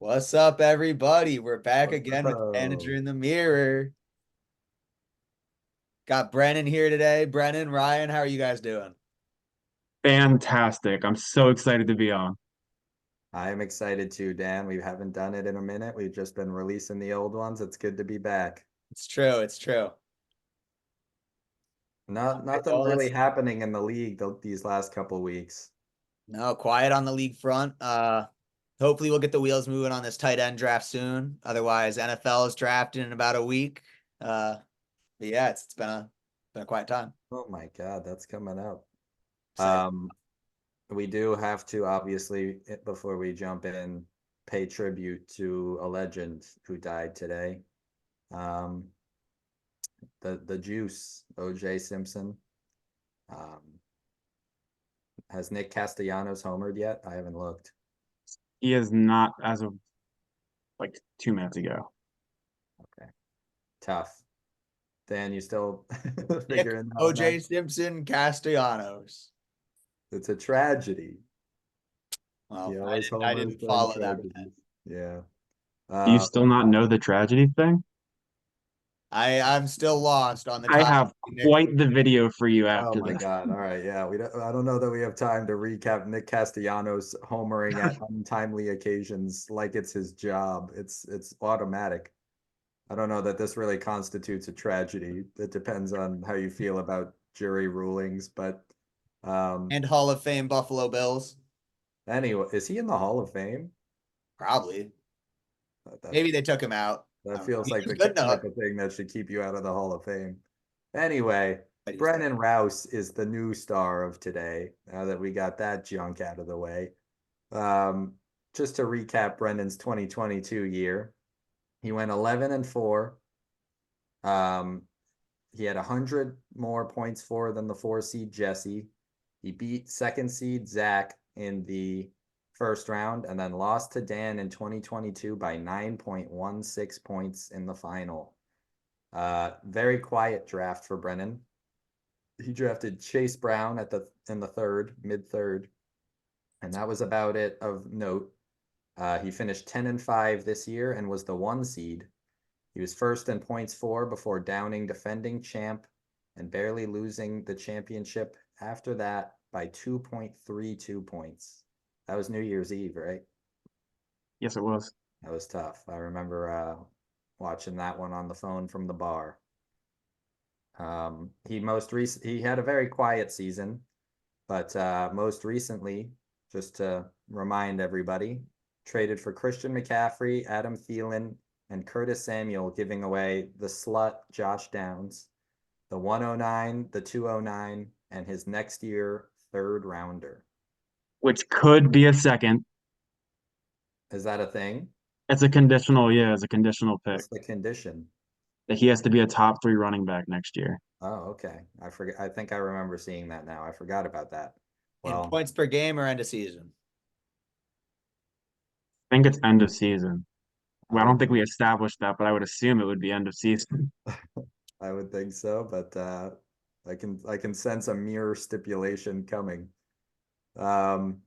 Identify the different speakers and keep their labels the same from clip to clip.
Speaker 1: What's up, everybody? We're back again with Manager
Speaker 2: Whoa.
Speaker 1: in the Mirror. Got Brennan here today. Brennan, Ryan, how are you guys doing?
Speaker 3: Fantastic. I'm so excited to be on.
Speaker 2: I am excited too, Dan. We haven't done it in a minute. We've just been releasing the old ones. It's good to be back.
Speaker 1: It's true. It's true. All right,
Speaker 2: Nothing
Speaker 1: well,
Speaker 2: really happening in the league these last couple weeks.
Speaker 1: no, quiet on the league front. Hopefully we'll get the wheels moving on this tight end draft soon. Otherwise, NFL is drafting in about a week. But yeah, it's been a quiet time.
Speaker 2: Oh my God, that's coming up.
Speaker 1: Excited.
Speaker 2: Um, we do have to obviously, before we jump in, pay tribute to a legend who died today. Um, the Juice, O.J. Simpson. Um, has Nick Castellanos homered yet? I haven't looked.
Speaker 3: He is not as of like 2 minutes ago.
Speaker 2: Okay. Tough. Dan, you still
Speaker 1: Nick
Speaker 2: figuring that one out?
Speaker 1: OJ Simpson Castellanos.
Speaker 2: It's a tragedy. He
Speaker 1: Well,
Speaker 2: always
Speaker 1: I
Speaker 2: homers
Speaker 1: didn't
Speaker 2: during
Speaker 1: follow that.
Speaker 2: tragedies. Yeah.
Speaker 3: Do you
Speaker 2: Um,
Speaker 3: still not know the tragedy thing?
Speaker 1: I'm still lost on the
Speaker 3: I
Speaker 1: time.
Speaker 3: have
Speaker 1: Nick,
Speaker 3: quite the video for you
Speaker 2: oh
Speaker 3: after
Speaker 2: my
Speaker 3: this.
Speaker 2: God. All right. Yeah. I don't know that we have time to recap Nick Castellanos homering at untimely occasions like it's his job. It's automatic. I don't know that this really constitutes a tragedy. It depends on how you feel about jury rulings, but um
Speaker 1: and Hall of Fame Buffalo Bills.
Speaker 2: anyway, is he in the Hall of Fame?
Speaker 1: Probably.
Speaker 2: That
Speaker 1: Maybe they took him out. I
Speaker 2: That
Speaker 1: don't know.
Speaker 2: feels
Speaker 1: He
Speaker 2: like
Speaker 1: was
Speaker 2: the
Speaker 1: good enough.
Speaker 2: type of thing that should keep you out of the Hall of Fame. Anyway,
Speaker 1: But he's good.
Speaker 2: Brennan Rouse is the new star of today. Now that we got that junk out of the way, um, just to recap Brennan's 2022 year, he went 11-4. Um, he had 100 more points for than the 4 seed Jesse. He beat second seed Zach in the first round and then lost to Dan in 2022 by 9.16 points in the final. Very quiet draft for Brennan. He drafted Chase Brown in the mid third, and that was about it of note. He finished 10-5 this year and was the 1 seed. He was first in points before downing defending champ and barely losing the championship after that by 2.32 points. That was New Year's Eve, right?
Speaker 3: Yes, it was.
Speaker 2: That was tough. I remember watching that one on the phone from the bar. He had a very quiet season, but most recently, just to remind everybody, traded for Christian McCaffrey, Adam Thielen, and Curtis Samuel, giving away the slut Josh Downs, the 109, the 209, and his next year third rounder.
Speaker 3: Which could be a second.
Speaker 2: Is that a thing?
Speaker 3: It's a conditional, yeah, it's a conditional pick.
Speaker 2: What's the condition?
Speaker 3: That he has to be a top three running back next year.
Speaker 2: Oh, okay. I forget. I think I remember seeing that now. I forgot about that.
Speaker 1: In
Speaker 2: Well,
Speaker 1: points per game or end of season.
Speaker 3: I think it's end of season.
Speaker 2: I
Speaker 3: Well, I
Speaker 2: would
Speaker 3: don't think we established that, but I would assume it would be end of season.
Speaker 2: I would think so, but I can sense a mirror stipulation coming. Um,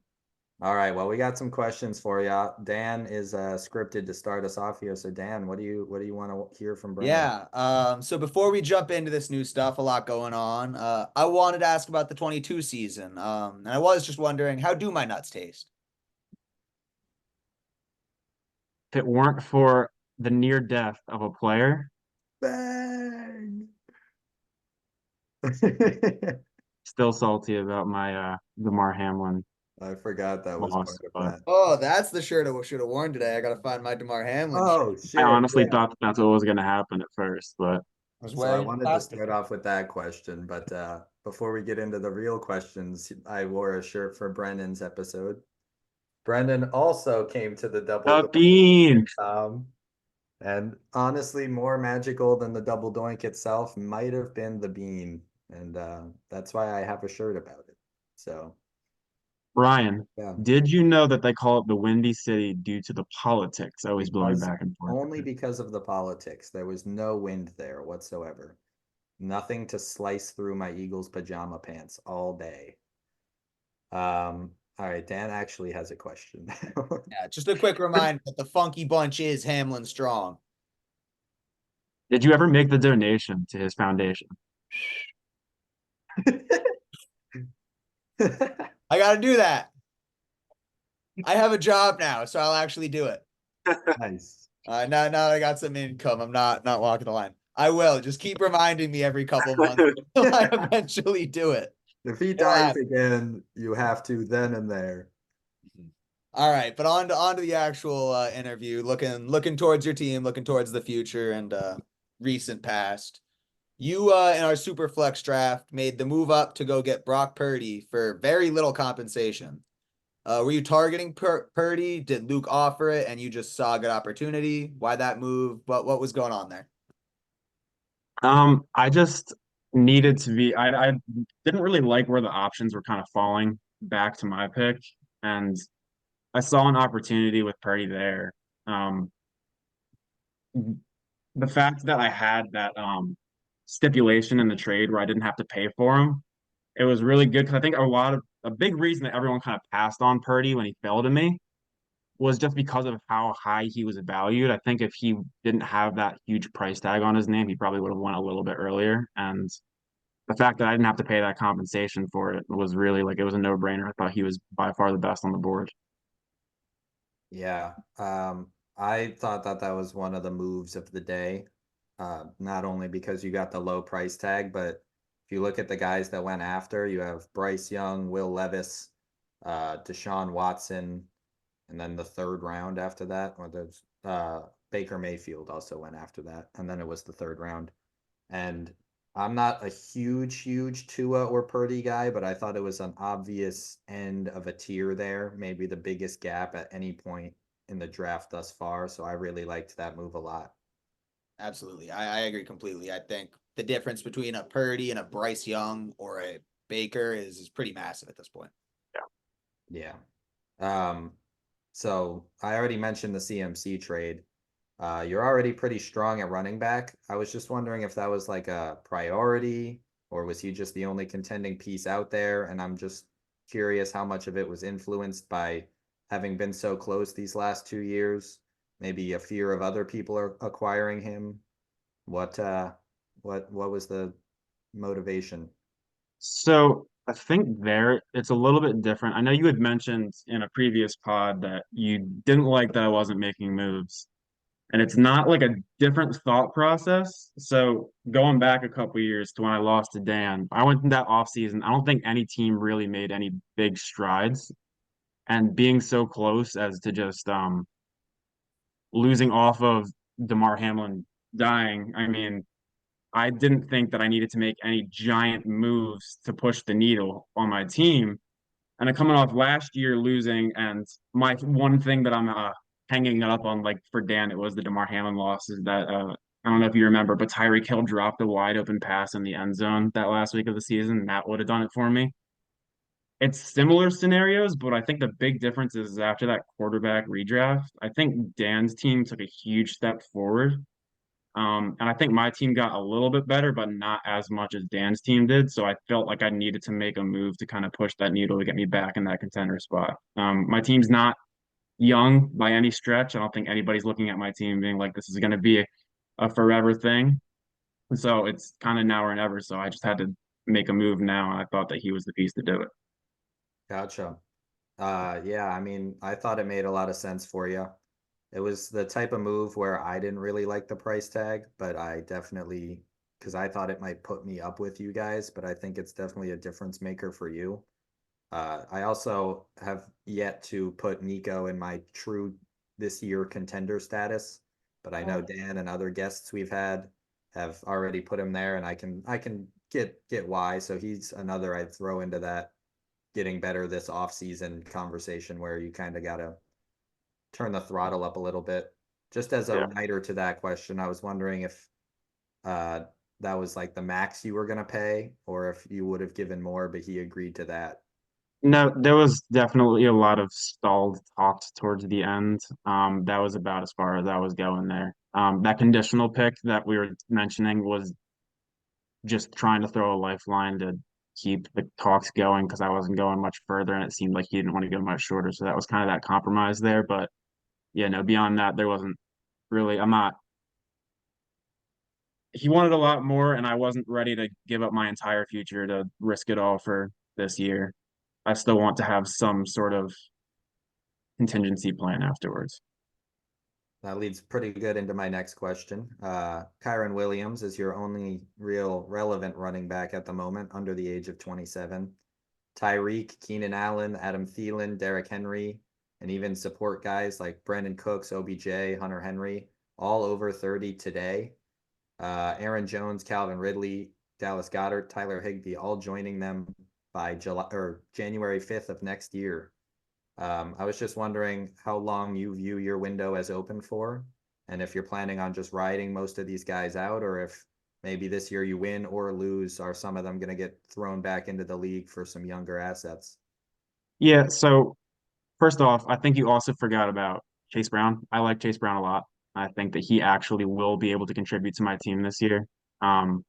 Speaker 2: all right, well, we got some questions for you. Dan is scripted to start us off here. So Dan, what do you want to hear from Brennan?
Speaker 1: Yeah. So before we jump into this new stuff, a lot going on. I wanted to ask about the 22 season. And I was just wondering, how do my nuts taste?
Speaker 3: If it weren't for the near death of a player,
Speaker 2: Bang!
Speaker 3: still salty about my Damar Hamlin
Speaker 2: I forgot that was
Speaker 3: loss,
Speaker 2: part of
Speaker 3: but
Speaker 2: that.
Speaker 1: Oh, that's the shirt I should have worn today. I gotta find my DeMar Hamlin shirt.
Speaker 2: Oh
Speaker 3: I
Speaker 2: shit,
Speaker 3: honestly
Speaker 2: yeah.
Speaker 3: thought that's what was going to happen at first. But
Speaker 1: I was
Speaker 2: So I
Speaker 1: wearing
Speaker 2: wanted to
Speaker 1: plastic.
Speaker 2: start off with that question, but before we get into the real questions, I wore a shirt for Brennan's episode. Brendan also came to the double
Speaker 3: the
Speaker 2: doink,
Speaker 3: bean,
Speaker 2: and honestly, more magical than the double doink itself might have been the bean, and that's why I have a shirt about it. So
Speaker 3: Ryan,
Speaker 2: yeah,
Speaker 3: did you know that they call it the Windy City due to the politics always blowing
Speaker 2: because
Speaker 3: back and forth
Speaker 2: only
Speaker 3: with it?
Speaker 2: because of the politics, there was no wind there whatsoever. Nothing to slice through my Eagles pajama pants all day. All right, Dan actually has a question.
Speaker 1: Yeah, just a quick reminder that the Funky Bunch is Hamlin Strong.
Speaker 3: Did you ever make the donation to his foundation?
Speaker 1: I got to do that. I have a job now, so I'll actually do it.
Speaker 2: Nice.
Speaker 1: Now that I got some income, I'm not walking the line. I will. Just keep reminding me every couple months until I eventually do it.
Speaker 2: If he
Speaker 1: It'll
Speaker 2: dies
Speaker 1: happen.
Speaker 2: again, you have to then and there.
Speaker 1: All right, but on to the actual interview. Looking towards your team, looking towards the future and recent past. You in our super flex draft made the move up to go get Brock Purdy for very little compensation. Were you targeting Purdy? Did Luke offer it and you just saw a good opportunity? Why that move? What was going on there?
Speaker 3: I just needed to be. I didn't really like where the options were kind of falling back to my pick, and I saw an opportunity with Purdy there. Um, the fact that I had that stipulation in the trade where I didn't have to pay for him, it was really good because I think a big reason that everyone kind of passed on Purdy when he fell to me was just because of how high he was valued. I think if he didn't have that huge price tag on his name, he probably would have won a little bit earlier. And the fact that I didn't have to pay that compensation for it was really like it was a no-brainer. I thought he was by far the best on the board.
Speaker 2: Yeah. I thought that that was one of the moves of the day. Not only because you got the low price tag, but if you look at the guys that went after, you have Bryce Young, Will Levis, Deshaun Watson, and then the third round after that, or there's Baker Mayfield also went after that, and then it was the third round. And I'm not a huge Tua or Purdy guy, but I thought it was an obvious end of a tier there, maybe the biggest gap at any point in the draft thus far. So I really liked that move a lot.
Speaker 1: Absolutely. I agree completely. I think the difference between a Purdy and a Bryce Young or a Baker is pretty massive at this point.
Speaker 2: Yeah. Um, so I already mentioned the CMC trade. You're already pretty strong at running back. I was just wondering if that was like a priority or was he just the only contending piece out there? And I'm just curious how much of it was influenced by having been so close these last 2 years. Maybe a fear of other people are acquiring him. What uh what was the motivation?
Speaker 3: So I think there it's a little bit different. I know you had mentioned in a previous pod that you didn't like that I wasn't making moves. And it's not like a different thought process. So going back a couple years to when I lost to Dan, I went in that offseason. I don't think any team really made any big strides. And being so close as to just losing off of DeMar Hamlin dying, I mean, I didn't think that I needed to make any giant moves to push the needle on my team. And I'm coming off last year losing, and my one thing that I'm hanging it up on, like for Dan, it was the DeMar Hamlin loss. Is that I don't know if you remember, but Tyreek Hill dropped a wide open pass in the end zone that last week of the season, and that would have done it for me. It's similar scenarios, but I think the big difference is after that quarterback redraft, I think Dan's team took a huge step forward. And I think my team got a little bit better, but not as much as Dan's team did. So I felt like I needed to make a move to kind of push that needle to get me back in that contender spot. My team's not young by any stretch. I don't think anybody's looking at my team being like, this is going to be a forever thing. And so it's kind of now or never. So I just had to make a move now. And I thought that he was the piece to do it.
Speaker 2: Gotcha. Yeah, I mean, I thought it made a lot of sense for you. It was the type of move where I didn't really like the price tag, but I definitely, because I thought it might put me up with you guys, but I think it's definitely a difference maker for you. I also have yet to put Nico in my true this year contender status, but I know Dan and other guests we've had have already put him there, and I can get why. So he's another I'd throw into that getting better this off season conversation where you kind of gotta turn the throttle up a little bit. Just as a
Speaker 3: Yeah.
Speaker 2: writer to that question, I was wondering if uh, that was like the max you were going to pay, or if you would have given more, but he agreed to that.
Speaker 3: No, there was definitely a lot of stalled talks towards the end. That was about as far as I was going there. That conditional pick that we were mentioning was just trying to throw a lifeline to keep the talks going because I wasn't going much further, and it seemed like he didn't want to go much shorter. So that was kind of that compromise there. But yeah, no, beyond that, there wasn't really. I'm not. He wanted a lot more, and I wasn't ready to give up my entire future to risk it all for this year. I still want to have some sort of contingency plan afterwards.
Speaker 2: That leads pretty good into my next question. Kyron Williams is your only real relevant running back at the moment, under the age of 27. Tyreek, Keenan Allen, Adam Thielen, Derrick Henry, and even support guys like Brandon Cooks, OBJ, Hunter Henry, all over 30 today. Aaron Jones, Calvin Ridley, Dallas Goedert, Tyler Higbee, all joining them by January 5th of next year. I was just wondering how long you view your window as open for, and if you're planning on just riding most of these guys out, or if maybe this year you win or lose, are some of them going to get thrown back into the league for some younger assets?
Speaker 3: Yeah, so first off, I think you also forgot about Chase Brown. I like Chase Brown a lot. I think that he actually will be able to contribute to my team this year. Um,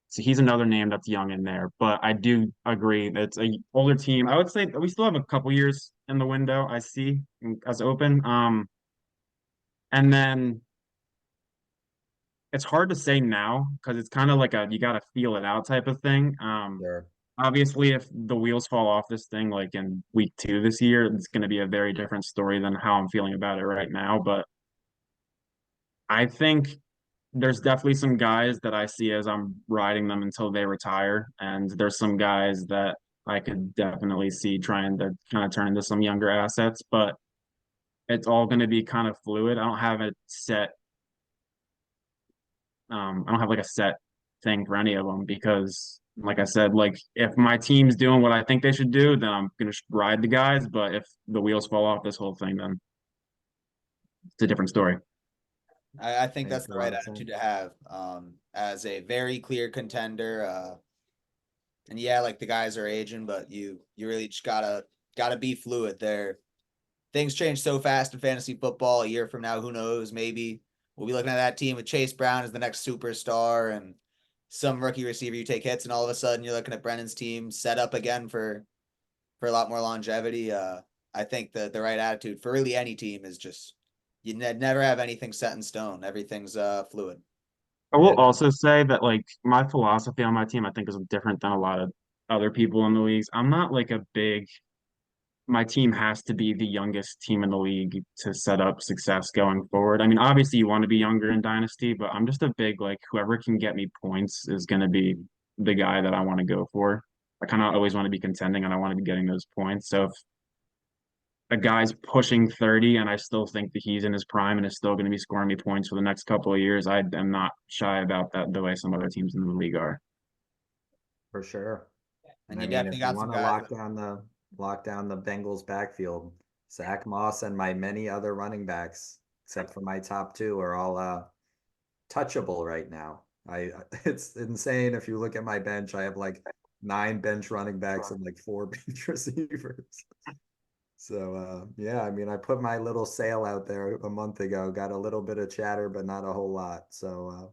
Speaker 3: so he's another name that's young in there, but I do agree that it's a older team. I would say that we still have a couple years in the window I see as open. And then it's hard to say now because it's kind of like a you got to feel it out type of thing.
Speaker 2: Sure.
Speaker 3: Obviously, if the wheels fall off this thing like in week 2 this year, it's going to be a very different story than how I'm feeling about it right now. But I think there's definitely some guys that I see as I'm riding them until they retire, and there's some guys that I could definitely see trying to kind of turn into some younger assets. But it's all going to be kind of fluid. I don't have a set I don't have like a set thing for any of them because, like I said, like if my team's doing what I think they should do, then I'm gonna ride the guys. But if the wheels fall off this whole thing, then it's a different story.
Speaker 1: I think that's
Speaker 2: Makes a
Speaker 1: the
Speaker 2: lot
Speaker 1: right
Speaker 2: of
Speaker 1: attitude
Speaker 2: sense.
Speaker 1: to have as a very clear contender. And yeah, like the guys are aging, but you really just gotta be fluid there. Things change so fast in fantasy football. A year from now, who knows? Maybe we'll be looking at that team with Chase Brown as the next superstar and some rookie receiver you take hits, and all of a sudden you're looking at Brennan's team set up again for a lot more longevity. I think the right attitude for really any team is just you never have anything set in stone. Everything's fluid.
Speaker 3: I
Speaker 2: Yeah,
Speaker 3: will also say that like my philosophy on my team, I think is different than a lot of other people in the leagues. I'm not like a big my team has to be the youngest team in the league to set up success going forward. I mean, obviously you want to be younger in Dynasty, but I'm just a big like whoever can get me points is going to be the guy that I want to go for. I kind of always want to be contending and I want to be getting those points. So if a guy's pushing 30 and I still think that he's in his prime and is still going to be scoring me points for the next couple of years, I am not shy about that the way some other teams in the league are.
Speaker 2: for sure. And
Speaker 1: And
Speaker 2: I
Speaker 1: you
Speaker 2: mean,
Speaker 1: definitely
Speaker 2: if you
Speaker 1: got some
Speaker 2: want to
Speaker 1: guys.
Speaker 2: lock down the Bengals backfield, Zach Moss and my many other running backs, except for my top two, are all touchable right now. I it's insane. If you look at my bench, I have like 9 bench running backs and like 4 bench receivers. So yeah, I mean, I put my little sale out there a month ago, got a little bit of chatter, but not a whole lot. So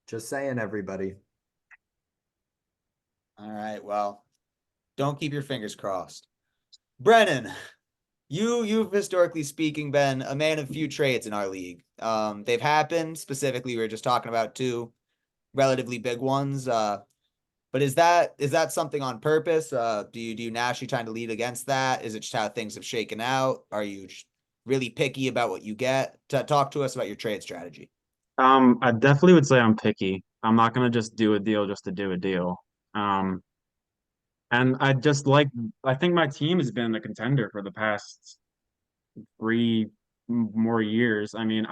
Speaker 2: just saying, everybody.
Speaker 1: All right, well, don't keep your fingers crossed. Brennan, you've historically speaking been a man of few trades in our league. They've happened. Specifically, we were just talking about two relatively big ones. But is that something on purpose? Do you naturally trying to lead against that? Is it just how things have shaken out? Are you really picky about what you get? Talk to us about your trade strategy.
Speaker 3: I definitely would say I'm picky. I'm not going to just do a deal just to do a deal. Um, and I think my team has been a contender for the past more years. I mean,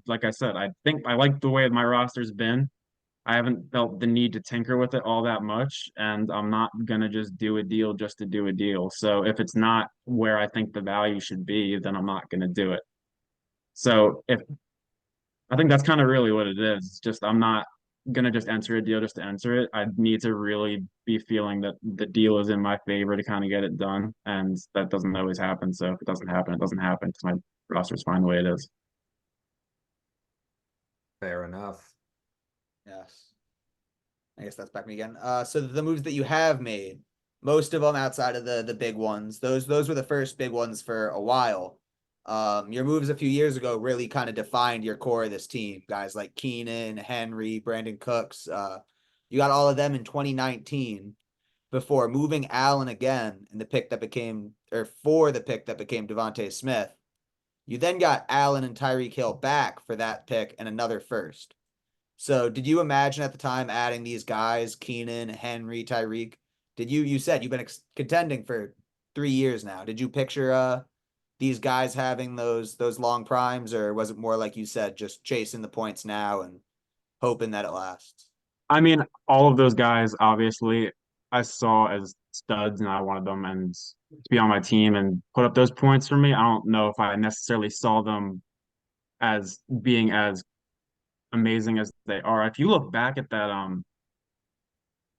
Speaker 3: like I said, I think I like the way my roster's been. I haven't felt the need to tinker with it all that much, and I'm not gonna just do a deal just to do a deal. So if it's not where I think the value should be, then I'm not gonna do it. So if I think that's kind of really what it is. It's just I'm not gonna just enter a deal just to enter it. I need to really be feeling that the deal is in my favor to kind of get it done, and that doesn't always happen. So if it doesn't happen, it doesn't happen because my roster's fine the way it is.
Speaker 2: Fair enough.
Speaker 1: Yes. I guess that's back me again. So the moves that you have made, most of them outside of the big ones, those were the first big ones for a while. Your moves a few years ago really kind of defined your core of this team. Guys like Keenan, Henry, Brandon Cooks. You got all of them in 2019 before moving Allen again in the pick that became, or for the pick that became Devontae Smith. You then got Allen and Tyreek Hill back for that pick and another first. So did you imagine at the time adding these guys, Keenan, Henry, Tyreek? You said you've been contending for 3 years now. Did you picture these guys having those long primes, or was it more like you said, just chasing the points now and hoping that it lasts?
Speaker 3: I mean, all of those guys, obviously, I saw as studs and I wanted them and to be on my team and put up those points for me. I don't know if I necessarily saw them as being as amazing as they are. If you look back at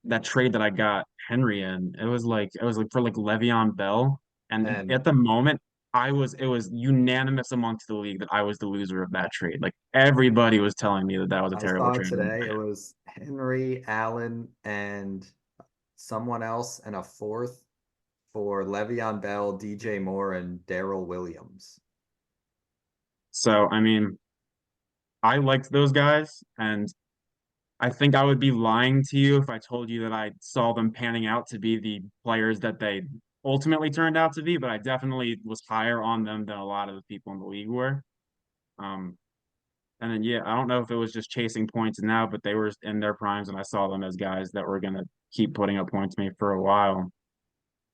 Speaker 3: that trade that I got Henry in, it was like for like Le'Veon Bell. And
Speaker 2: And
Speaker 3: at the moment, it was unanimous amongst the league that I was the loser of that trade. Like everybody was telling me that that was a
Speaker 2: I
Speaker 3: terrible
Speaker 2: saw it
Speaker 3: trade.
Speaker 2: today. It was Henry, Allen, and someone else, and a fourth for Le'Veon Bell, DJ Moore, and Daryl Williams.
Speaker 3: So, I mean, I liked those guys, and I think I would be lying to you if I told you that I saw them panning out to be the players that they ultimately turned out to be, but I definitely was higher on them than a lot of the people in the league were. Um, and then, yeah, I don't know if it was just chasing points now, but they were in their primes, and I saw them as guys that were going to keep putting up points to me for a while.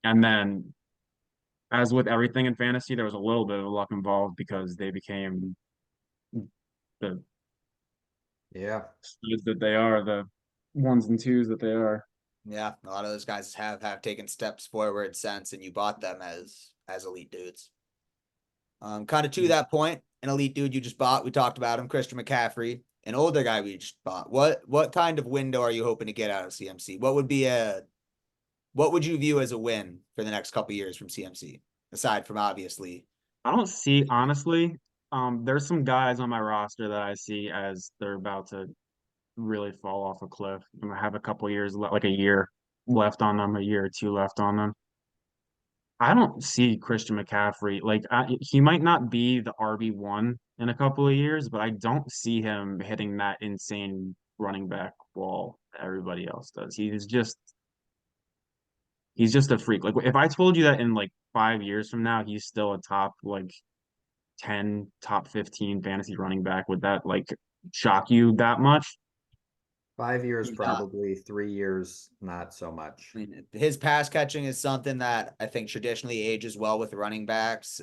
Speaker 3: And then, as with everything in fantasy, there was a little bit of luck involved because they became the
Speaker 2: Yeah.
Speaker 3: studs that they are, the ones and twos that they are.
Speaker 1: Yeah, a lot of those guys have taken steps forward since, and you bought them as elite dudes. Kind of to that point, an elite dude you just bought. We talked about him, Christian McCaffrey, an older guy we just bought. What kind of window are you hoping to get out of CMC? What would you view as a win for the next couple years from CMC, aside from obviously?
Speaker 3: I don't see, honestly, there's some guys on my roster that I see as they're about to really fall off a cliff. I'm gonna have a couple years, like a year left on them, a year or two left on them. I don't see Christian McCaffrey like he might not be the RB1 in a couple of years, but I don't see him hitting that insane running back wall that everybody else does. He's just a freak. Like if I told you that in like 5 years from now he's still a top like 10, top 15 fantasy running back, would that like shock you that much?
Speaker 2: 5 years,
Speaker 1: Yeah,
Speaker 2: probably 3 years, not so
Speaker 1: I
Speaker 2: much.
Speaker 1: mean, his pass catching is something that I think traditionally ages well with running backs.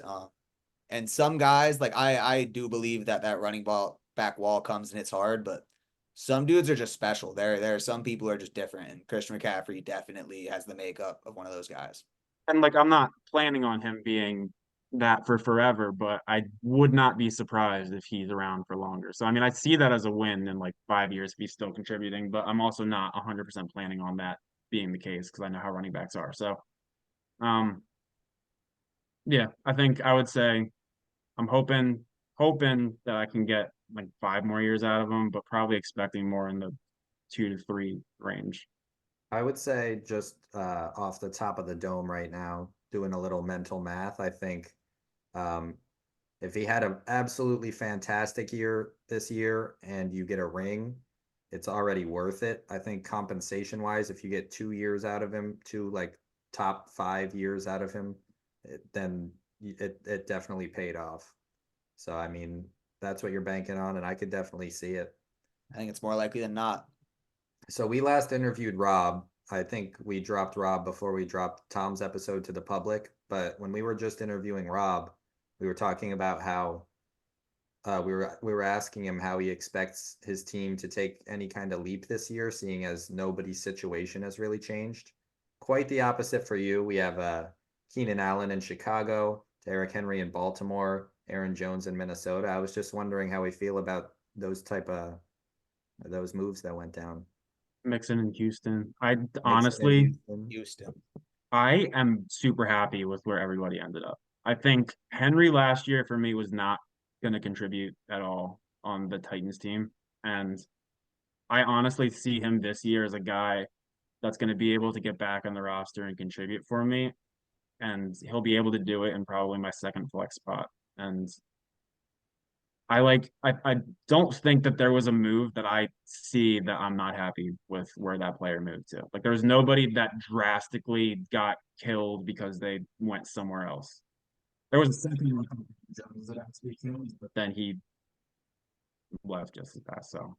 Speaker 1: And some guys, like I do believe that that running ball back wall comes and hits hard, but some dudes are just special. There are some people who are just different, and Christian McCaffrey definitely has the makeup of one of those guys.
Speaker 3: And like I'm not planning on him being that for forever, but I would not be surprised if he's around for longer. So I mean, I see that as a win in like 5 years if he's still contributing, but I'm also not 100% planning on that being the case because I know how running backs are. So, um, yeah, I think I would say I'm hoping that I can get like 5 more years out of him, but probably expecting more in the 2 to 3 range.
Speaker 2: I would say just off the top of the dome right now, doing a little mental math, I think um, if he had an absolutely fantastic year this year and you get a ring, it's already worth it. I think compensation wise, if you get 2 years out of him, two like top 5 years out of him, then it definitely paid off. So I mean, that's what you're banking on, and I could definitely see it.
Speaker 1: I think it's more likely than not.
Speaker 2: So we last interviewed Rob. I think we dropped Rob before we dropped Tom's episode to the public. But when we were just interviewing Rob, we were talking about how we were asking him how he expects his team to take any kind of leap this year, seeing as nobody's situation has really changed. Quite the opposite for you. We have Keenan Allen in Chicago, Derrick Henry in Baltimore, Aaron Jones in Minnesota. I was just wondering how we feel about those moves that went down.
Speaker 3: Mixon in Houston. I
Speaker 2: Mixon in
Speaker 3: honestly,
Speaker 2: Houston.
Speaker 1: Houston.
Speaker 3: I am super happy with where everybody ended up. I think Henry last year for me was not going to contribute at all on the Titans team. And I honestly see him this year as a guy that's going to be able to get back on the roster and contribute for me, and he'll be able to do it in probably my second flex spot. And I don't think that there was a move that I see that I'm not happy with where that player moved to. Like there was nobody that drastically got killed because they went somewhere else. There was a second one Jones that actually killed, but then he left just as fast. So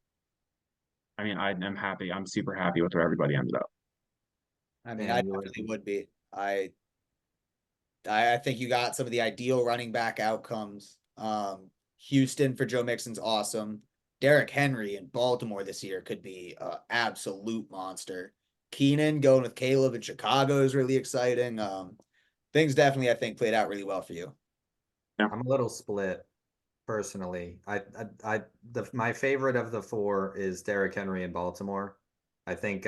Speaker 3: I mean, I am happy. I'm super happy with where everybody ended up.
Speaker 1: I mean, I
Speaker 2: And you would,
Speaker 1: definitely would be. I think you got some of the ideal running back outcomes. Houston for Joe Mixon's awesome. Derrick Henry in Baltimore this year could be an absolute monster. Keenan going with Caleb in Chicago is really exciting. Things definitely, I think, played out really well for you.
Speaker 3: Yeah.
Speaker 2: I'm a little split personally. My favorite of the four is Derrick Henry in Baltimore. I think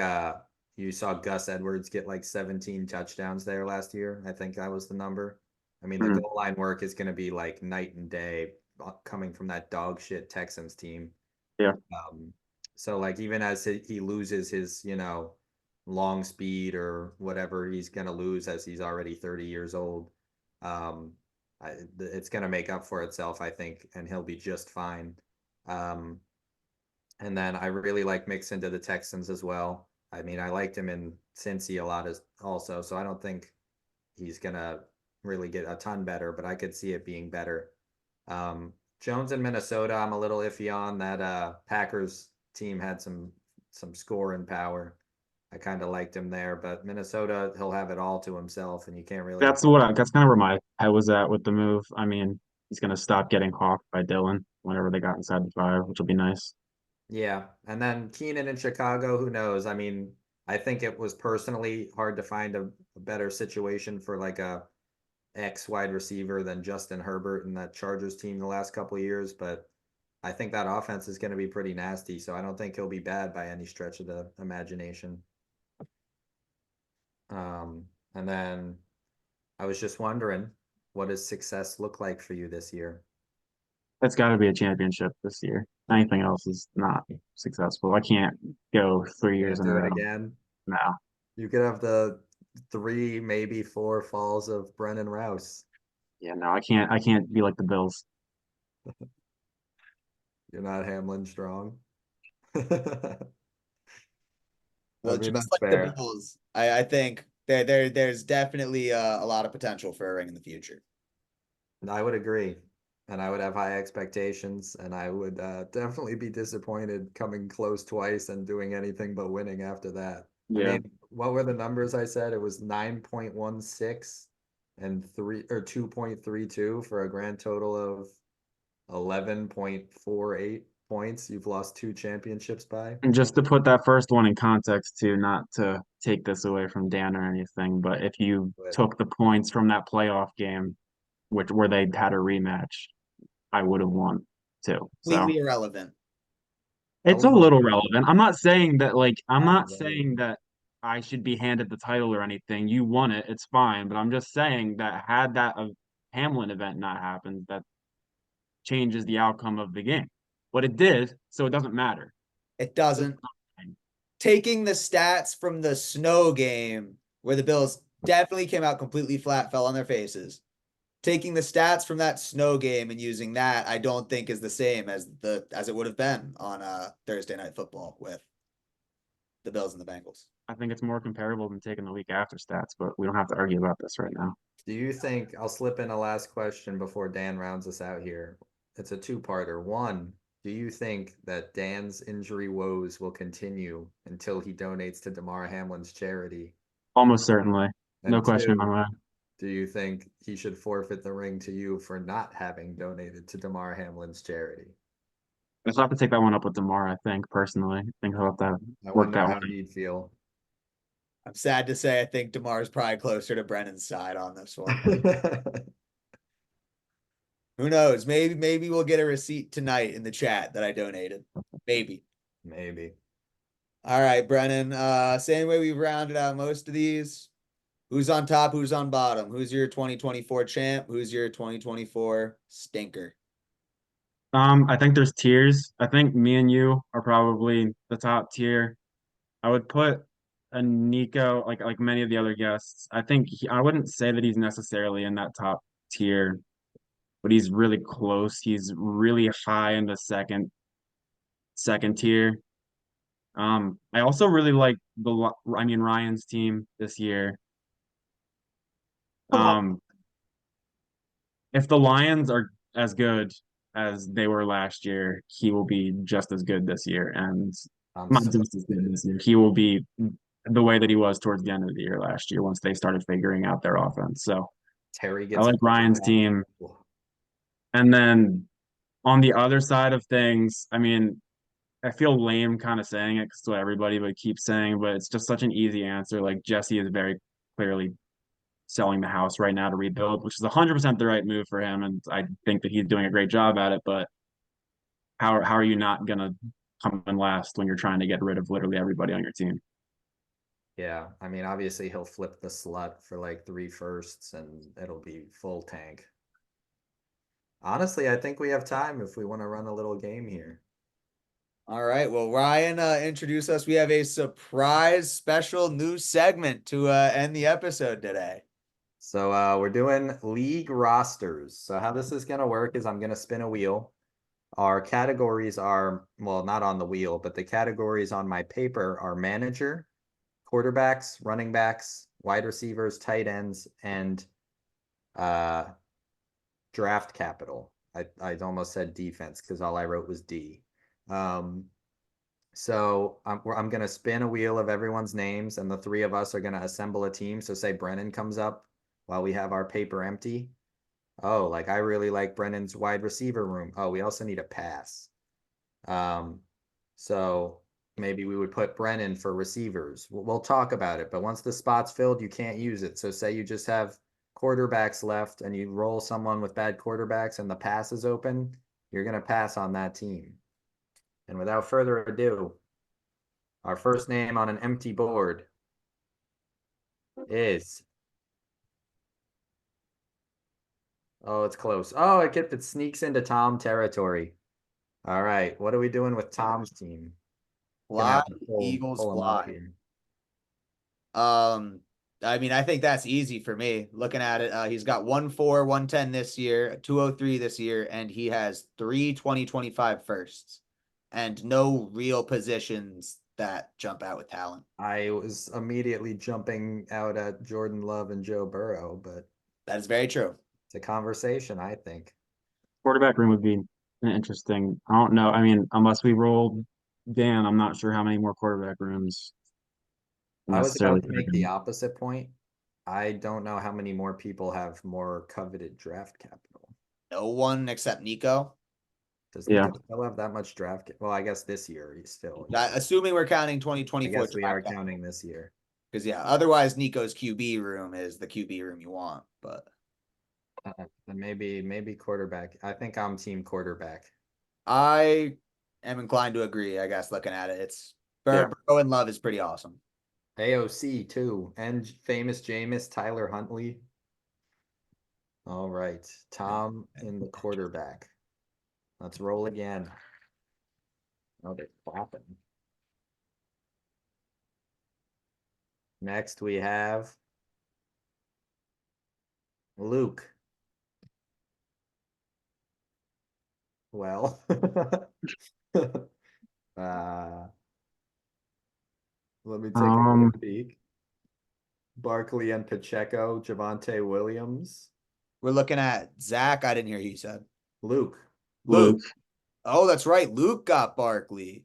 Speaker 2: you saw Gus Edwards get like 17 touchdowns there last year. I think that was the number. I mean, the
Speaker 3: Mhm.
Speaker 2: goal line work is going to be like night and day coming from that dog shit Texans team.
Speaker 3: Yeah.
Speaker 2: So like even as he loses his, long speed or whatever he's going to lose as he's already 30 years old, um, it's going to make up for itself, I think, and he'll be just fine. Um, and then I really like Mixon to the Texans as well. I mean, I liked him in Cincy a lot as also, so I don't think he's gonna really get a ton better, but I could see it being better. Jones in Minnesota, I'm a little iffy on that. Packers team had some scoring power. I kind of liked him there, but Minnesota, he'll have it all to himself, and you can't really.
Speaker 3: That's kind of where my head was at with the move. I mean, he's gonna stop getting hawked by Dylan whenever they got inside the 5, which will be nice.
Speaker 2: Yeah, and then Keenan in Chicago, who knows? I mean, I think it was personally hard to find a better situation for like a X wide receiver than Justin Herbert and that Chargers team the last couple of years, but I think that offense is going to be pretty nasty, so I don't think he'll be bad by any stretch of the imagination. And then I was just wondering, what does success look like for you this year?
Speaker 3: It's got to be a championship this year. Anything else is not successful. I can't go 3 years
Speaker 2: Can't
Speaker 3: in a
Speaker 2: do it
Speaker 3: row
Speaker 2: again.
Speaker 3: now.
Speaker 2: You could have the 3, maybe 4 falls of Brennan Rouse.
Speaker 3: Yeah, no, I can't. I can't be like the Bills.
Speaker 2: You're not Hamlin strong. I
Speaker 1: Well,
Speaker 2: mean,
Speaker 1: just
Speaker 2: that's
Speaker 1: like the
Speaker 2: fair.
Speaker 1: Bills, I think there's definitely a lot of potential for a ring in the future.
Speaker 2: I would agree. And I would have high expectations, and I would definitely be disappointed coming close twice and doing anything but winning after that. I
Speaker 3: Yeah,
Speaker 2: mean, what were the numbers I said? It was 9.16 and 2.32 for a grand total of 11.48 points. You've lost 2 championships by.
Speaker 3: and just to put that first one in context, too, not to take this away from Dan or anything, but if you
Speaker 2: But
Speaker 3: took the points from that playoff game, which where they had a rematch, I would have won too. So
Speaker 1: Completely irrelevant.
Speaker 2: I
Speaker 3: it's a
Speaker 2: was looking
Speaker 3: little
Speaker 2: at
Speaker 3: relevant. I'm not saying that I'm
Speaker 2: not
Speaker 3: not
Speaker 2: really.
Speaker 3: saying that I should be handed the title or anything. You won it, it's fine. But I'm just saying that had that Hamlin event not happened, that changes the outcome of the game. But it did, so it doesn't matter.
Speaker 1: It
Speaker 3: So
Speaker 1: doesn't. Taking the stats from the snow game where the Bills definitely came out completely flat, fell on their faces. Taking the stats from that snow game and using that, I don't think is the same as it would have been on Thursday Night Football with the Bills and the Bengals.
Speaker 3: I think it's more comparable than taking the week after stats, but we don't have to argue about this right now.
Speaker 2: Do you think I'll slip in a last question before Dan rounds us out here? It's a two-parter. One, do you think that Dan's injury woes will continue until he donates to Damar Hamlin's charity?
Speaker 3: Almost certainly. No
Speaker 2: And
Speaker 3: question in my
Speaker 2: two,
Speaker 3: mind.
Speaker 2: do you think he should forfeit the ring to you for not having donated to Damar Hamlin's charity?
Speaker 3: I'll have to take that one up with Demar, I think, personally. I think he'll have to
Speaker 2: I
Speaker 3: work
Speaker 2: wonder
Speaker 3: that
Speaker 2: how
Speaker 3: one.
Speaker 2: he'd feel.
Speaker 1: I'm sad to say I think DeMar's probably closer to Brennan's side on this one. Who knows? Maybe we'll get a receipt tonight in the chat that I donated. Maybe.
Speaker 2: Maybe.
Speaker 1: All right, Brennan. Same way we've rounded out most of these. Who's on top? Who's on bottom? Who's your 2024 champ? Who's your 2024 stinker?
Speaker 3: I think there's tiers. I think me and you are probably the top tier. I would put a Nico like many of the other guests. I wouldn't say that he's necessarily in that top tier, but he's really close. He's really high in the second tier. I also really like Ryan's team this year.
Speaker 1: Come on.
Speaker 3: Um, if the Lions are as good as they were last year, he will be just as good this year, and
Speaker 2: I'm
Speaker 3: not
Speaker 2: so
Speaker 3: just as good this year. He will be the way that he was towards the end of the year last year once they started figuring out their offense. So
Speaker 2: Terry
Speaker 3: I
Speaker 2: gets
Speaker 3: like Ryan's
Speaker 2: back.
Speaker 3: team. And then on the other side of things, I mean, I feel lame kind of saying it because to everybody but keeps saying, but it's just such an easy answer. Like Jesse is very clearly selling the house right now to rebuild, which is 100% the right move for him, and I think that he's doing a great job at it. But how are you not gonna come in last when you're trying to get rid of literally everybody on your team?
Speaker 2: Yeah, I mean, obviously he'll flip the slut for like 3 firsts and it'll be full tank. Honestly, I think we have time if we want to run a little game here.
Speaker 1: All right. Well, Ryan, introduce us. We have a surprise special new segment to end the episode today.
Speaker 2: So we're doing league rosters. So how this is gonna work is I'm gonna spin a wheel. Our categories are, well, not on the wheel, but the categories on my paper are manager, quarterbacks, running backs, wide receivers, tight ends, and uh draft capital. I almost said defense because all I wrote was D. Um, so I'm gonna spin a wheel of everyone's names, and the three of us are gonna assemble a team. So say Brennan comes up while we have our paper empty. Oh, like I really like Brennan's wide receiver room. Oh, we also need a pass. Um, so maybe we would put Brennan for receivers. We'll talk about it, but once the spot's filled, you can't use it. So say you just have quarterbacks left and you roll someone with bad quarterbacks and the pass is open, you're going to pass on that team. And without further ado, our first name on an empty board is, oh, it's close. Oh, it sneaks into Tom territory. All right, what are we doing with Tom's team? Gonna
Speaker 1: Fly,
Speaker 2: have to
Speaker 1: Eagles
Speaker 2: pull him up
Speaker 1: fly.
Speaker 2: here.
Speaker 1: I mean, I think that's easy for me. Looking at it, he's got 1-4, 110 this year, 203 this year, and he has 3 2025 firsts, and no real positions that jump out with talent.
Speaker 2: I was immediately jumping out at Jordan Love and Joe Burrow, but
Speaker 1: That is very true.
Speaker 2: it's a conversation, I think.
Speaker 3: Quarterback room would be an interesting. I don't know. I mean, unless we roll Dan, I'm not sure how many more quarterback rooms
Speaker 2: I was
Speaker 3: necessarily
Speaker 2: about to
Speaker 3: put
Speaker 2: make the
Speaker 3: in.
Speaker 2: opposite point. I don't know how many more people have more coveted draft capital.
Speaker 1: No one except Nico.
Speaker 2: Does
Speaker 3: Yeah.
Speaker 2: Nico still have that much draft? Well, I guess this year he's still.
Speaker 1: Assuming we're counting
Speaker 2: I
Speaker 1: 2024
Speaker 2: guess we are
Speaker 1: draft,
Speaker 2: counting this year.
Speaker 1: because yeah, otherwise Nico's QB room is the QB room you want. But
Speaker 2: Then maybe quarterback. I think I'm team quarterback.
Speaker 1: I am inclined to agree. I guess looking at it, it's
Speaker 3: Yeah.
Speaker 1: Burrow and Love is pretty awesome.
Speaker 2: AOC too, and famous Jameis Tyler Huntley. All right, Tom in the quarterback. Let's roll again. Oh, they're clapping. Next we have Luke. Well, let me take a
Speaker 3: Um.
Speaker 2: quick peek. Barkley and Pacheco, Javante Williams,
Speaker 1: We're looking at Zach. I didn't hear you said
Speaker 2: Luke.
Speaker 1: Luke.
Speaker 3: Luke.
Speaker 1: Oh, that's right. Luke got Barkley.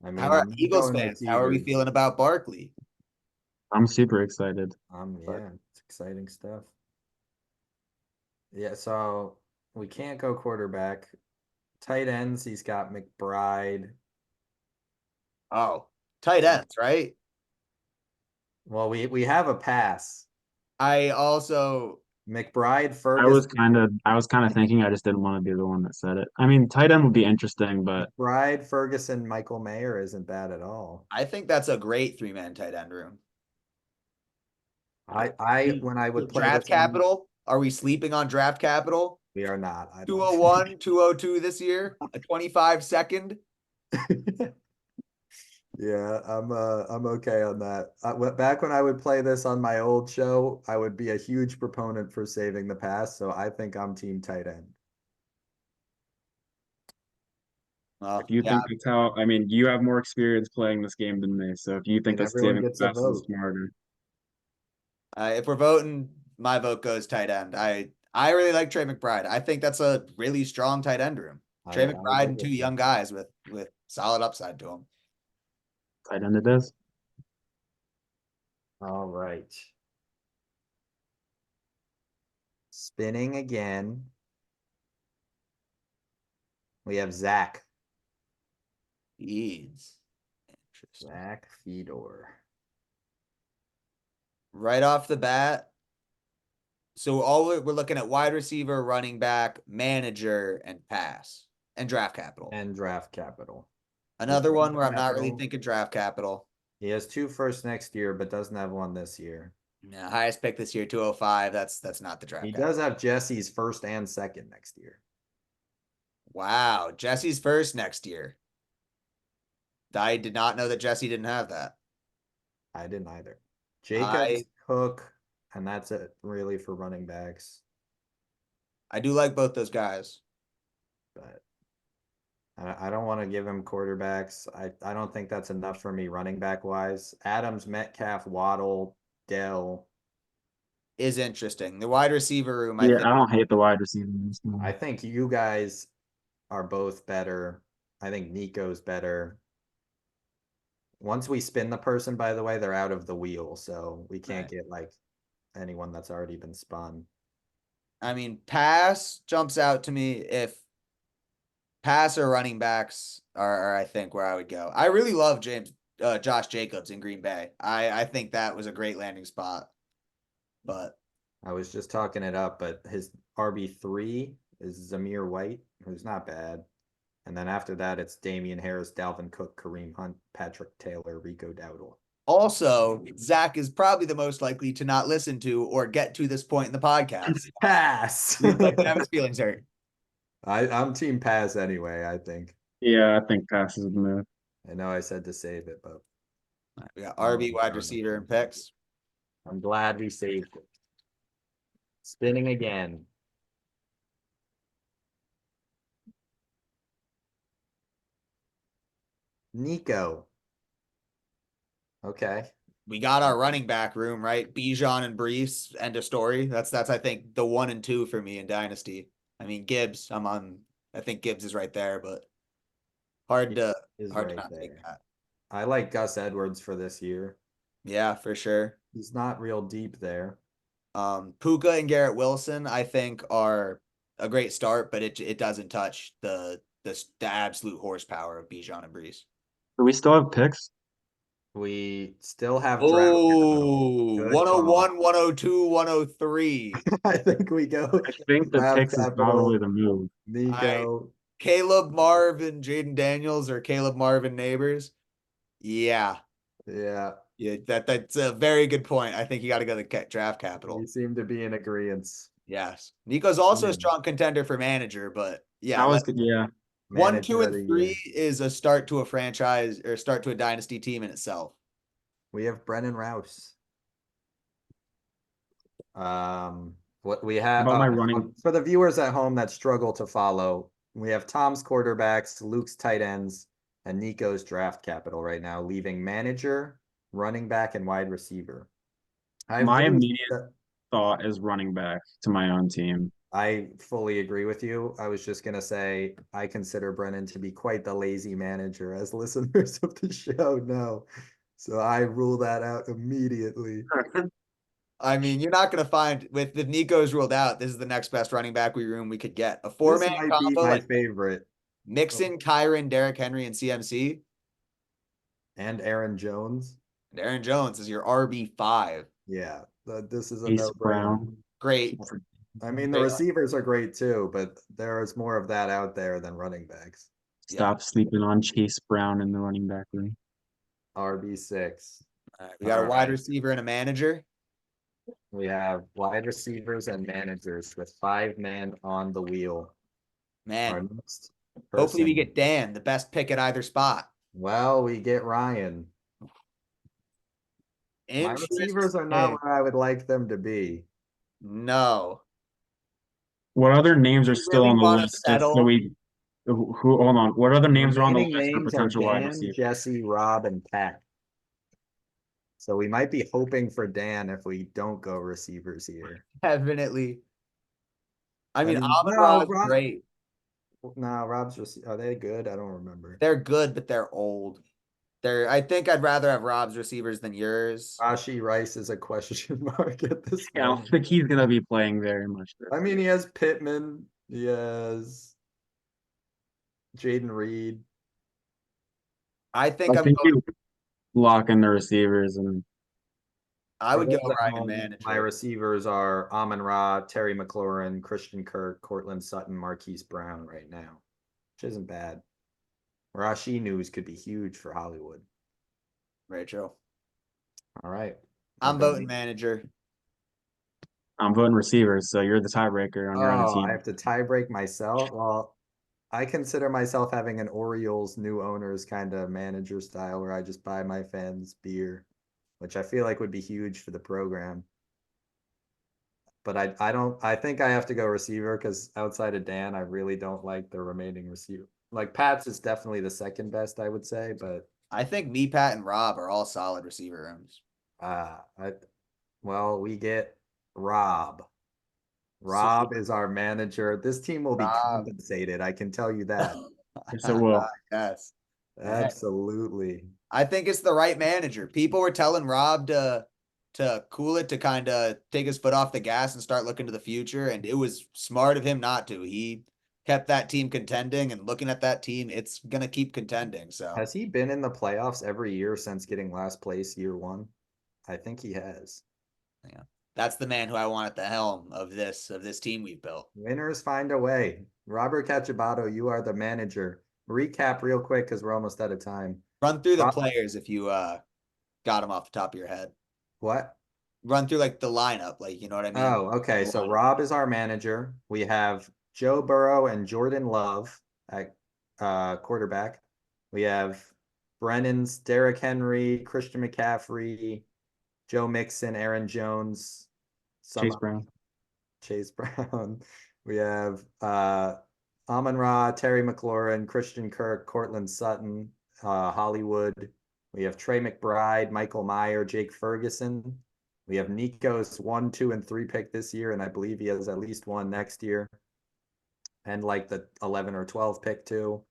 Speaker 2: I
Speaker 1: How
Speaker 2: mean,
Speaker 1: are
Speaker 2: I'm not
Speaker 1: Eagles
Speaker 2: going
Speaker 1: fans? How are we
Speaker 2: receivers.
Speaker 1: feeling about Barkley?
Speaker 3: I'm super excited. But
Speaker 2: Yeah, it's exciting stuff. Yeah, so we can't go quarterback. Tight ends, he's got McBride.
Speaker 1: Oh, tight ends, right?
Speaker 2: Well, we have a pass.
Speaker 1: I also
Speaker 2: McBride,
Speaker 3: I was kind of thinking I just didn't want to be the one that said it. I mean, tight end would be interesting, but
Speaker 2: Ferguson, Michael Mayer isn't bad at all.
Speaker 1: I think that's a great 3-man tight end room.
Speaker 2: I when I would
Speaker 1: With
Speaker 2: play
Speaker 1: draft
Speaker 2: this in,
Speaker 1: capital, are we sleeping on draft capital?
Speaker 2: We are not. I don't
Speaker 1: 201, 202 this year, a 25 second.
Speaker 2: Yeah, I'm okay on that. Back when I would play this on my old show, I would be a huge proponent for saving the pass. So I think I'm team tight end.
Speaker 1: Well,
Speaker 3: If you
Speaker 1: yeah,
Speaker 3: think that's how, I mean, you have more experience playing this game than me. So if you think
Speaker 2: And
Speaker 3: that's
Speaker 2: everyone
Speaker 3: saving
Speaker 2: gets a
Speaker 3: passes is
Speaker 2: vote.
Speaker 3: smarter,
Speaker 1: if we're voting, my vote goes tight end. I really like Trey McBride. I think that's a really strong tight end room. Trey
Speaker 2: I
Speaker 1: McBride
Speaker 2: agree
Speaker 1: and two
Speaker 2: with you.
Speaker 1: young guys with solid upside to them.
Speaker 3: tight end it is.
Speaker 2: All right. Spinning again. We have Zach.
Speaker 1: Eads. Interesting.
Speaker 2: Zach Fedor.
Speaker 1: Right off the bat. So we're looking at wide receiver, running back, manager, and pass, and draft capital.
Speaker 2: And draft capital.
Speaker 1: Another one where I'm not really
Speaker 2: Capital.
Speaker 1: thinking draft capital.
Speaker 2: He has 2 firsts next year, but doesn't have one this year.
Speaker 1: Yeah, highest pick this year, 205. That's not the draft
Speaker 2: He
Speaker 1: capital.
Speaker 2: does have Jesse's first and second next year.
Speaker 1: Wow, Jesse's first next year. I did not know that Jesse didn't have that.
Speaker 2: I didn't either.
Speaker 1: I
Speaker 2: Jacobs, Cook, and that's it really for running backs.
Speaker 1: I do like both those guys.
Speaker 2: But I don't want to give him quarterbacks. I don't think that's enough for me running back wise. Adams, Metcalf, Waddle, Dell.
Speaker 1: Is interesting. The wide receiver room, I
Speaker 3: Yeah,
Speaker 1: think.
Speaker 3: I don't hate the wide receivers.
Speaker 2: I think you guys are both better. I think Nico's better. Once we spin the person, by the way, they're out of the wheel, so we can't
Speaker 1: Right.
Speaker 2: get like anyone that's already been spun.
Speaker 1: I mean, pass jumps out to me if pass or running backs are I think where I would go. I really love Josh Jacobs in Green Bay. I think that was a great landing spot. But
Speaker 2: I was just talking it up, but his RB3 is Zamir White, who's not bad. And then after that, it's Damian Harris, Dalvin Cook, Kareem Hunt, Patrick Taylor, Rico Dowdle.
Speaker 1: also, Zach is probably the most likely to not listen to or get to this point in the podcast.
Speaker 2: Pass.
Speaker 1: Looks like to have his feelings hurt.
Speaker 2: I'm team pass anyway, I think.
Speaker 3: Yeah, I think passes the move.
Speaker 2: I know I said to save it, but
Speaker 1: We got RB wide receiver and picks.
Speaker 2: I'm glad we saved it. Spinning again. Nico. Okay.
Speaker 1: We got our running back room, right? Bijan and Brees, end of story. That's I think the 1 and 2 for me in Dynasty. I mean Gibbs, I think Gibbs is right there, but hard to
Speaker 2: Right
Speaker 1: not
Speaker 2: there.
Speaker 1: take that.
Speaker 2: I like Gus Edwards for this year.
Speaker 1: Yeah, for sure.
Speaker 2: He's not real deep there.
Speaker 1: Puka and Garrett Wilson, I think, are a great start, but it doesn't touch the absolute horsepower of Bijan and Brees.
Speaker 3: Do we still have picks?
Speaker 2: We still have draft capital. Good
Speaker 1: 101,
Speaker 2: call.
Speaker 1: 102, 103.
Speaker 2: I think we go
Speaker 3: I think the
Speaker 2: draft
Speaker 3: picks is
Speaker 2: capital,
Speaker 3: probably the move.
Speaker 2: Nico.
Speaker 1: Caleb Marv and Jaden Daniels or Caleb Marvin Neighbors. Yeah.
Speaker 2: Yeah.
Speaker 1: Yeah, that's a very good point. I think you got to go the draft capital.
Speaker 2: We seem to be in agreement.
Speaker 1: Yes. Nico's also a strong contender for manager, but yeah.
Speaker 3: I was good. Yeah.
Speaker 1: 1, 2,
Speaker 2: Manager of
Speaker 1: and
Speaker 2: the
Speaker 1: 3
Speaker 2: year.
Speaker 1: is a start to a franchise or start to a dynasty team in itself.
Speaker 2: We have Brennan Rouse. What we have
Speaker 3: About my running
Speaker 2: for the viewers at home that struggle to follow, we have Tom's quarterbacks, Luke's tight ends, and Nico's draft capital right now, leaving manager, running back, and wide receiver.
Speaker 3: my immediate thought is running back to my own team.
Speaker 2: I fully agree with you. I was just gonna say I consider Brennan to be quite the lazy manager, as listeners of the show know. So I rule that out immediately.
Speaker 1: I mean, you're not going to find with Nico's ruled out. This is the next best running back room we could get. A
Speaker 2: This
Speaker 1: 4-man
Speaker 2: might be
Speaker 1: combo,
Speaker 2: my
Speaker 1: like
Speaker 2: favorite.
Speaker 1: Mixon, Kyron, Derrick Henry, and CMC.
Speaker 2: And Aaron Jones.
Speaker 1: And Aaron Jones is your RB5.
Speaker 2: Yeah, this is a
Speaker 3: Ace
Speaker 2: no-brainer.
Speaker 3: Brown.
Speaker 1: Great.
Speaker 2: I mean, the receivers are great too, but there is more of that out there than running backs.
Speaker 3: Stop sleeping on Chase Brown in the running back room.
Speaker 2: RB6.
Speaker 1: We got a wide receiver and a manager.
Speaker 2: We have wide receivers and managers with 5 men on the wheel. Our
Speaker 1: Man,
Speaker 2: next
Speaker 1: hopefully we
Speaker 2: person.
Speaker 1: get Dan, the best pick at either spot.
Speaker 2: Well, we get Ryan. My receivers are not
Speaker 1: Interesting.
Speaker 2: where I would like them to be.
Speaker 1: No.
Speaker 3: What other names are
Speaker 1: You
Speaker 3: still
Speaker 1: really
Speaker 3: on the
Speaker 1: want to
Speaker 3: list? Just so
Speaker 1: settle?
Speaker 3: we, hold on. What other names are on the
Speaker 2: Remaining
Speaker 3: list for
Speaker 2: names are
Speaker 3: potential wide
Speaker 2: Dan,
Speaker 3: receiver?
Speaker 2: Jesse, Rob, and Pat. So we might be hoping for Dan if we don't go receivers here.
Speaker 1: Definitely. I mean, Amon Ra
Speaker 2: no,
Speaker 1: is great.
Speaker 2: Are they good? I don't remember.
Speaker 1: They're good, but they're old. I think I'd rather have Rob's receivers than yours.
Speaker 2: Rashi Rice is a question mark at this
Speaker 3: Yeah, I don't
Speaker 2: moment.
Speaker 3: think he's gonna be playing very much.
Speaker 2: I mean, he has Pittman. He has Jaden Reed.
Speaker 1: I think
Speaker 3: I
Speaker 1: I'm
Speaker 3: think
Speaker 1: going,
Speaker 3: you lock in the receivers and
Speaker 1: I
Speaker 2: For
Speaker 1: would go
Speaker 2: those at
Speaker 1: Ryan
Speaker 2: home, my
Speaker 1: manager.
Speaker 2: receivers are Amon Ra, Terry McLaurin, Christian Kirk, Cortland Sutton, Marquise Brown right now, which isn't bad. Rashi news could be huge for Hollywood.
Speaker 1: Rachel.
Speaker 2: All right.
Speaker 1: I'm
Speaker 2: Jumping
Speaker 1: voting
Speaker 2: in.
Speaker 1: manager.
Speaker 3: I'm voting receivers. So you're the tiebreaker on your own
Speaker 2: Oh, I
Speaker 3: team.
Speaker 2: have to tie break myself. Well, I consider myself having an Orioles new owners kind of manager style where I just buy my fans beer, which I feel like would be huge for the program. But I think I have to go receiver because outside of Dan, I really don't like the remaining receiver. Like Pat's is definitely the second best, I would say, but
Speaker 1: I think me, Pat, and Rob are all solid receiver rooms.
Speaker 2: I well, we get Rob.
Speaker 1: Sweet.
Speaker 2: Rob is our manager. This team will be
Speaker 1: Rob.
Speaker 2: compensated. I can tell you that.
Speaker 3: Yes, it will.
Speaker 1: Yes. Hey,
Speaker 2: Absolutely.
Speaker 1: I think it's the right manager. People were telling Rob to cool it, to kind of take his foot off the gas and start looking to the future, and it was smart of him not to. He kept that team contending, and looking at that team, it's gonna keep contending. So
Speaker 2: Has he been in the playoffs every year since getting last place year one? I think he has.
Speaker 1: yeah, that's the man who I want at the helm of this team we've built.
Speaker 2: Winners find a way. Robert Cachabato, you are the manager. Recap real quick because we're almost out of time.
Speaker 1: Run through the
Speaker 2: Rob,
Speaker 1: players if you got them off the top of your head.
Speaker 2: what?
Speaker 1: Run through like the lineup, like you know what I mean?
Speaker 2: Oh, okay.
Speaker 1: The
Speaker 2: So
Speaker 1: lineup.
Speaker 2: Rob is our manager. We have Joe Burrow and Jordan Love at quarterback. We have Brennan's Derrick Henry, Christian McCaffrey, Joe Mixon, Aaron Jones, some
Speaker 3: Chase Brown.
Speaker 2: Chase Brown. We have Amon Ra, Terry McLaurin, Christian Kirk, Cortland Sutton, Hollywood. We have Trey McBride, Michael Meyer, Jake Ferguson. We have Nico's 1, 2, and 3 pick this year, and I believe he has at least one next year. And like the 11 or 12 pick too.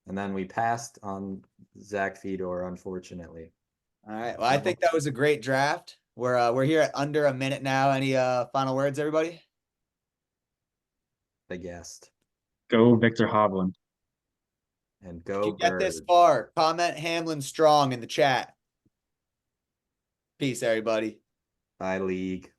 Speaker 2: And then we passed on Zach Fedor, unfortunately.
Speaker 1: All right. Well, I think that was a great draft. We're here at under a minute now. Any final words, everybody?
Speaker 2: The guest.
Speaker 3: Go Victor Hovland.
Speaker 2: And
Speaker 1: If
Speaker 2: go
Speaker 1: you get this
Speaker 2: Bird.
Speaker 1: far, comment Hamlin strong in the chat. Peace, everybody.
Speaker 2: Bye, League.